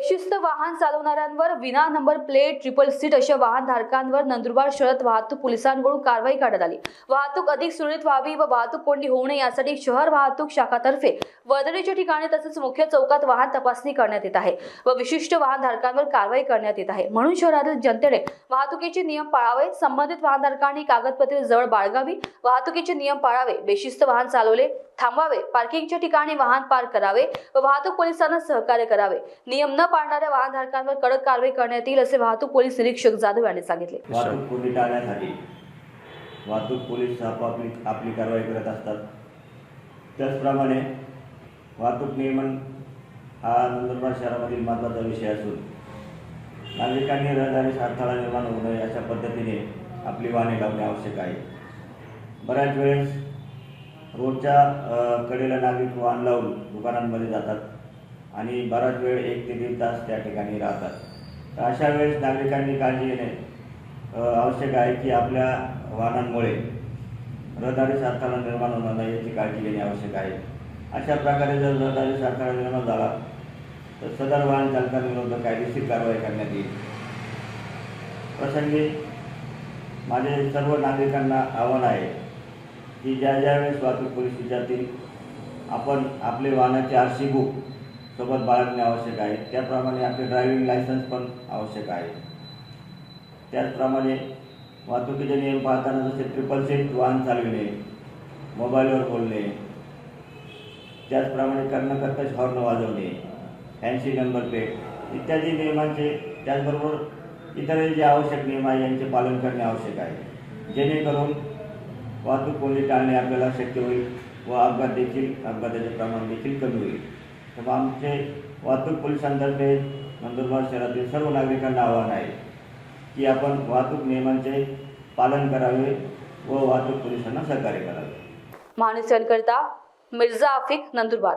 बेशिस्त वाहन चालवणाऱ्यांवर विना नंबर प्लेट, ट्रिपल सीट अशा वाहनधारकांवर नंदुरबार शहर वाहतूक पोलिसांकडून कारवाई करण्यात आली। वाहतूक अधिक सुरळीत व्हावी व वाहतूक कोंडी होऊ नये यासाठी शहर वाहतूक शाखातर्फे वर्दळीच्या ठिकाणी तसेच मुख्य चौकात वाहन तपासणी करण्यात येत आहे व विशिष्ट वाहनधारकांवर कारवाई करण्यात येत आहे। म्हणून शहरातील जनतेने वाहतुकीचे नियम पाळावे, संबंधित वाहनधारकांनी कागदपत्रे जवळ बाळगावी, वाहतुकीचे नियम पाळावे, बेशिस्त वाहन चालवले थांबवावे, पार्किंगच्या ठिकाणी वाहन पार्क करावे व वाहतूक पोलिसांना सहकार्य करावे। नियम न पाळणाऱ्या वाहनधारकांवर कडक कारवाई करण्यात येईल असे वाहतूक पोलीस निरीक्षक जाधव यांनी सांगितले। वाहतूक कोंडी टाळण्यासाठी वाहतूक पोलीस आपली कारवाई करत असतात। त्याचप्रमाणे वाहतूक नियमन हा नंदुरबार शहरामधील महत्त्वाचा विषय असून नागरिकांनी रहदारीस अडथळा निर्माण होऊ नये अशा पद्धतीने आपली वाहने लावणे आवश्यक आहे। बऱ्याच वेळेस रोडच्या कडेला नागरिक वाहन लावून दुकानांमध्ये जातात आणि बराच वेळ 1 ते 1.5 तास त्या ठिकाणी राहतात। तर अशा वेळेस नागरिकांनी काळजी घेणे आवश्यक आहे की आपल्या वाहनांमुळे रहदारीस अडथळा निर्माण होणार नाही याची काळजी घेणे आवश्यक आहे। अशा प्रकारे जर रहदारीस अडथळा निर्माण झाला तर सदर वाहन चालकांविरुद्ध कायदेशीर कारवाई करण्यात येईल। प्रसंगी माझे सर्व नागरिकांना आव्हान आहे की ज्या वेळेस वाहतूक पोलीस विचारतील आपण आपले वाहनाचे RC बुक सोबत बाळगणे आवश्यक आहे। त्याप्रमाणे आपले ड्रायव्हिंग लायसन्स पण आवश्यक आहे। त्याचप्रमाणे वाहतुकीचे नियम पाळताना जसे ट्रिपल सीट वाहन चालविणे, मोबाईलवर बोलणे, त्याचप्रमाणे कर्णकर्कश हॉर्न वाजवणे, फॅन्सी नंबर प्लेट इत्यादी नियमांचे त्याचबरोबर इतरही जे आवश्यक नियम आहे यांचे पालन करणे आवश्यक आहे, जेणेकरून वाहतूक कोंडी टाळणे आपल्याला शक्य होईल व अपघाताचे प्रमाण देखील कमी होईल। तर आमचे वाहतूक पोलिसांतर्फे नंदुरबार शहरातील सर्व नागरिकांना आवाहन आहे की आपण वाहतूक नियमांचे पालन करावे व वाहतूक पोलिसांना सहकार्य करावे। महानुसरणकर्ता मिर्झा आफिक, नंदुरबार।